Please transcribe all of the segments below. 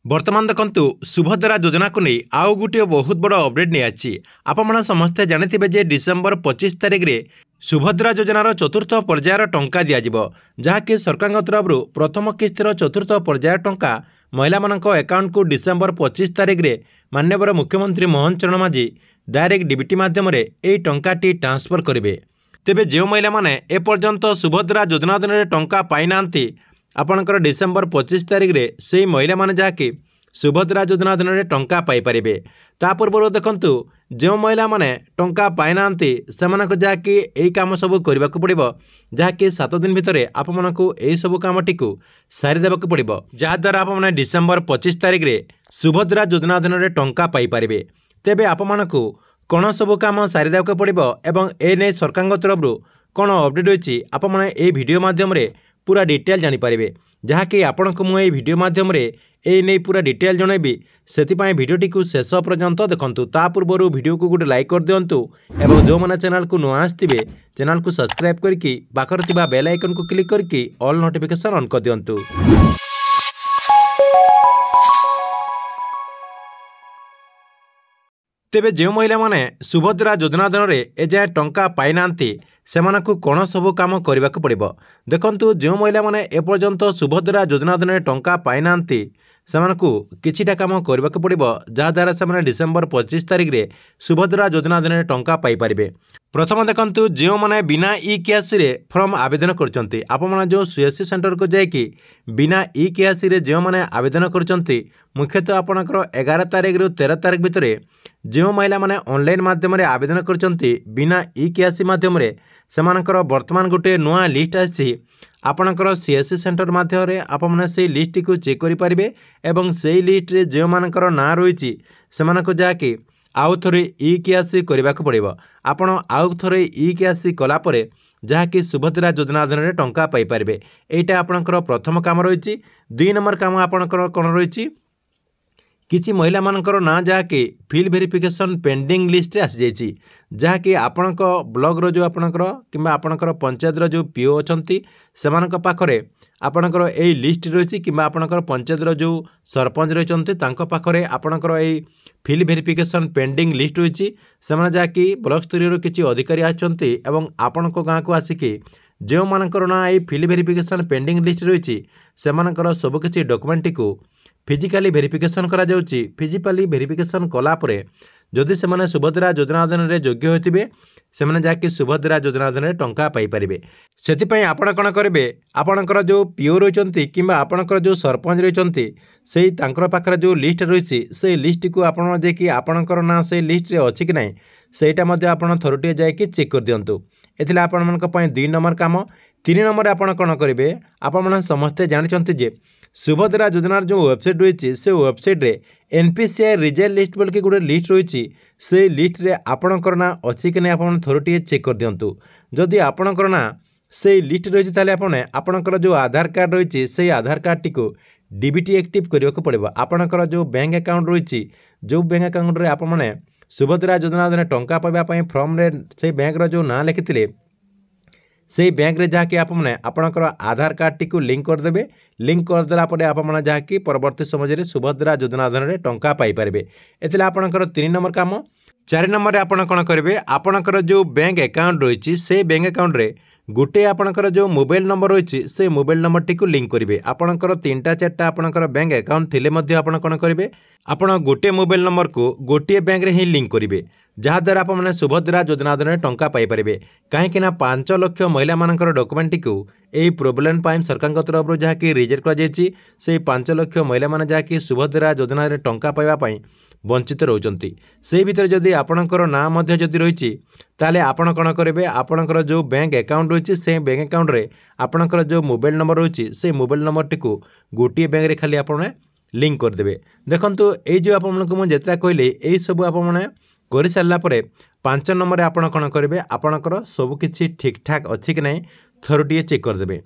बर्तमान देखु सुभद्रा योजना को नहीं आउ गोटे बहुत बड़ अपडेट नहीं आछि। आपण समस्ते जानिथिबे जे डिसेम्बर 25 तारिख रे सुभद्रा योजनार चतुर्थ पर्यायर टंका दियाजिबो, जहाँकि सरकार तरफ प्रथम किस्तिर चतुर्थ पर्यायर टंका महिला मानक अकाउंट को डिसेम्बर 25 तारिख रे माननीय मुख्यमंत्री मोहन चरण माझी डायरेक्ट डीबीटी माध्यम यह टंकाटी ट्रांसफर करेंगे। तेबे जो महिला माने एपर्यंत सुभद्रा योजना अधीन टंका पाई नांती आपणकर डिसेम्बर 25 तारिख रे से महिला माने जाकि सुभद्रा योजना अधीन टंका पाई परिबे। ता पूर्व देखंतु जो महिला माने टंका पाई नांती सेमानक जाकि एई काम सब करबा को पड़िबो, जाकि 7 दिन भितरे आप मनकु एई सब कामटी को सारी देबा को पड़िबो, जहा द्वारा आप माने डिसेम्बर 25 तारिख रे सुभद्रा योजना अधीन टंका पाई परिबे। तेबे आप मनकु कौन सब काम सारी देबा को पड़िबो एवं ए नै सरकार तरफ कौन अपडेट होइछि आप माने एई वीडियो माध्यम रे पूरा डिटेल जानि पारिबे, जहाँकि आपनको मु एई वीडियो माध्यम रे ए नै पूरा डिटेल जनैबी। सेतिपाई वीडियोटी को शेष पर्यंत देखंतु। ता पूर्व वीडियो को गोटे लाइक कर दियंतु एवं जो माने चैनल को नुआ आस्थिबे चैनल को सब्सक्राइब करके पाखर थिबा बेल आइकन को क्लिक करके ऑल नोटिफिकेशन ऑन कर दियंतु। तेबे जो महिला माने सुभद्रा योजना अधीन एजाए टंका पाई नांती सेमानकु कौन सब काम करने को पड़िबो। देखंतु जो महिला माने एपर्यंत सुभद्रा योजना अधीन टंका पाई नांती सेमानकु किछिटा काम करने को पड़िबो, जहा द्वारा से डिसेम्बर 25 तारिख रे सुभद्रा योजना अधीन टंका पाई परिबे। प्रथम देखंतु जो माने बिना ई केआईसी रे फॉर्म आवेदन करचंती आप माने जो सीएससी सेंटर को जाइकी बिना ई केआईसी रे जो माने आवेदन करचंती मुख्यतः आपणकर 11 तारिख रु 13 तारिख भितरे जो महिला माने ऑनलाइन माध्यम रे आवेदन करचंती बिना ई केआईसी माध्यम रे सेमानकर वर्तमान गोटे नुआ लिस्ट आछि। आपणकर सीएससी सेंटर माध्यम रे आप माने से लिस्ट को चेक करि परिबे एवं से लिस्ट रे जो मानकर ना रहिछि सेमानको जाके आउ थरे ई केआईसी करबा को पड़िबो। आपण आउ थरे ई केआईसी कला परे जहाँकि सुभद्रा योजना अधीन टंका पाई परिबे। एटा आपणकर प्रथम काम रहिछि। 2 नंबर काम आपणकर कोन रहिछि किछि महिला मानकर ना जाके फिल वेरिफिकेशन पेंडिंग लिस्ट रे आसी जाइछि, जहाँकि आपणक ब्लॉक रो जो आपणकर किंबा आपणकर पंचायत रो जो पीओ अछंती सेमानक पाखरे आपणकर एई लिस्ट रहिछि किंबा आपणकर पंचायत रो जो सरपंच रहिछंती तांको पाखरे आपणकर एई फिल वेरिफिकेशन पेंडिंग लिस्ट रहिछि। सेमाने जाकि ब्लॉक स्तरीय रो किछि अधिकारी आछंती एवं आपणक गाँ को आसिकी जो मानकर ना एई फिल वेरिफिकेशन पेंडिंग लिस्ट रहिछि सेमानकर सब किछि डॉक्यूमेंट को फिजिकली वेरिफिकेशन करा जाउछि। फिजिकली वेरिफिकेशन कला परे जदि सेमाने सुभद्रा योजना अधीन रे योग्य होतिबे सेमाने जाकि सुभद्रा योजना अधीन टंका पाई परिबे। सेतिपई आपण कोन करिवे आपणकर जो पीओ रहिचंती किंबा आपणकर जो सरपंच रहिचंती सेही तांकर पाखरे जो लिस्ट रहिछि से लिस्ट को आपण जे कि आपणकर ना से लिस्ट रे अछि कि नै सेटा मध्ये आपण थरोटिए जाय कि चेक कर दियंतु। एथिला आपण मनक पय 2 नंबर काम। 3 नंबर आपण कोन करिवे आपण मन समस्ते जानिचंती जे सुभद्रा योजनार जो वेबसाइट रही से वेबसाइट रे एनपीसीआई रिजल्ट लिस्ट बोल के गोटे लिस्ट रही से लिस्ट रे आपणकर ना अच्छी कि नहीं आप थोड़े चेक कर दिंतु। जदि आपणकर ना से लिस्ट रही ताले आपणकर जो आधार कार्ड रही से आधार कार्ड टी को डीबीटी एक्टिव करने को पड़ो। आपणकर जो बैंक अकाउंट रही जो बैंक अकाउंट रे आप माने सुभद्रा योजना अधीन टंका पाइबा फॉर्म रे से बैंक रो जो ना लिखिथिले से बैंक रे जाके आप माने आपणकर आधार कार्ड टी को लिंक कर देबे। लिंक कर देला परे आप माने जाके परवर्ती समय रे सुभद्रा योजना अधीन टंका पाई परिबे। एथिला आपणकर 3 नंबर काम। 4 नंबर रे आपण कोन करिवे आपणकर जो बैंक अकाउंट रहिछि से बैंक अकाउंट रे गोटे आपणकर जो मोबाइल नंबर रहिछि से मोबाइल नंबर टी को लिंक करिवे। आपणकर 3टा 4टा आपणकर बैंक अकाउंट थिले मध्ये आपण कोन करिवे आपण गोटे मोबाइल नंबर को गोटे बैंक रे ही लिंक करिवे, जहा द्वारा आप माने सुभद्रा योजना अधीन टंका पाई परिबे। कहीं 5 लाख महिला मानकर डॉक्यूमेंट को एई प्रोब्लेम पाइन सरकार तरफ जहाँ कि रिजेक्ट कर जाइछि से 5 लाख महिला माने जहाँ कि सुभद्रा योजना रे टंका पाइबा पई वंचित रहउचंती। से भितर जदि आपणकर ना मध्ये जदि रहिछि ताले आपण कोन करिवे आपणकर जो बैंक अकाउंट रहिछि से बैंक अकाउंट रे आपणकर जो मोबाइल नंबर रहिछि से मोबाइल नंबर टी को गोटे बैंक रे खाली आपण लिंक कर देबे। देखंतु एई जो आपनको मु जेतरा कहले एई सब आप माने करि सारला परे 5 नंबर आपण कोन करिवे आपणकर सब किछि ठीक ठाक अछि कि नै थरोटिए चेक कर देबे।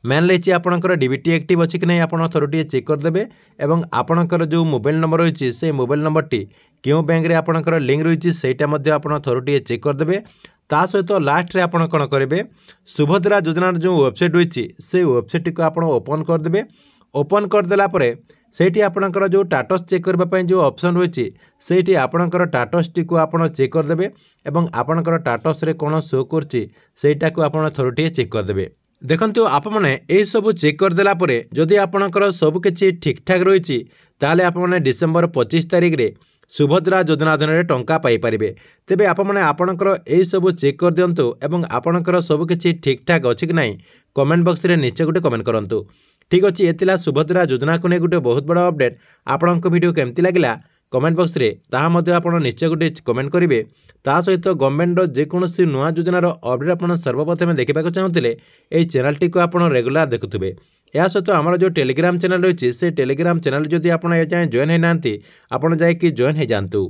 मान लेछि आपणकर डीबीटी एक्टिव अछि कि नै आपण थरोटिए चेक कर देबे एवं आपणकर जो मोबाइल नंबर रहिछि से मोबाइल नंबर टी केउ बैंक रे आपणकर लिंक रहिछि सेटा मध्ये आपण थरोटिए चेक कर देबे। ता सहित लास्ट रे आपण कोन करिवे सुभद्रा योजनार जो वेबसाइट रहिछि से वेबसाइट को आपण ओपन कर देबे। ओपन कर देला परे ସେଇଠି ଆପଣଙ୍କର ଯେଉଁ ଟାଟସ୍ ଚେକ୍ କରିବା ପାଇଁ ଯେଉଁ ଅପସନ୍ ରହିଛି ସେଇଠି ଆପଣଙ୍କର ଟାଟସ୍ଟିକୁ ଆପଣ ଚେକ୍ କରିଦେବେ ଏବଂ ଆପଣଙ୍କର ଟାଟସ୍ରେ କ'ଣ ଶୋ କରୁଛି ସେଇଟାକୁ ଆପଣ ଥରୁଟିଏ ଚେକ୍ କରିଦେବେ। ଦେଖନ୍ତୁ ଆପଣମାନେ ଏହିସବୁ ଚେକ୍ କରିଦେଲା ପରେ ଯଦି ଆପଣଙ୍କର ସବୁକିଛି ଠିକ୍ଠାକ୍ ରହିଛି ତାହେଲେ ଆପଣମାନେ ଡିସେମ୍ବର 25 ତାରିଖରେ ସୁଭଦ୍ରା ଯୋଜନା ଅଧୀନରେ ଟଙ୍କା ପାଇପାରିବେ। ତେବେ ଆପଣମାନେ ଆପଣଙ୍କର ଏହିସବୁ ଚେକ୍ କରିଦିଅନ୍ତୁ ଏବଂ ଆପଣଙ୍କର ସବୁକିଛି ଠିକ୍ଠାକ୍ ଅଛି କି ନାହିଁ କମେଣ୍ଟ ବକ୍ସରେ ନିଶ୍ଚୟ ଗୋଟେ କମେଣ୍ଟ କରନ୍ତୁ। ଠିକ୍ ଅଛି, ଏ ଥିଲା ସୁଭଦ୍ରା ଯୋଜନାକୁ ନେଇ ଗୋଟେ ବହୁତ ବଡ଼ ଅପଡେଟ୍। ଆପଣଙ୍କ ଭିଡ଼ିଓ କେମିତି ଲାଗିଲା କମେଣ୍ଟ ବକ୍ସରେ ତାହା ମଧ୍ୟ ଆପଣ ନିଶ୍ଚୟ ଗୋଟେ କମେଣ୍ଟ କରିବେ। ତା ସହିତ ଗଭର୍ଣ୍ଣମେଣ୍ଟର ଯେକୌଣସି ନୂଆ ଯୋଜନାର ଅପଡେଟ୍ ଆପଣ ସର୍ବପ୍ରଥମେ ଦେଖିବାକୁ ଚାହୁଁଥିଲେ ଏହି ଚ୍ୟାନେଲଟିକୁ ଆପଣ ରେଗୁଲାର ଦେଖୁଥିବେ। ଏହା ସହିତ ଆମର ଯେଉଁ ଟେଲିଗ୍ରାମ ଚ୍ୟାନେଲ ରହିଛି ସେ ଟେଲିଗ୍ରାମ ଚ୍ୟାନେଲ ଯଦି ଆପଣ ଏଯାଏଁ ଜଏନ୍ ହୋଇନାହାନ୍ତି ଆପଣ ଯାଇକି ଜଏନ୍ ହୋଇଯାଆନ୍ତୁ।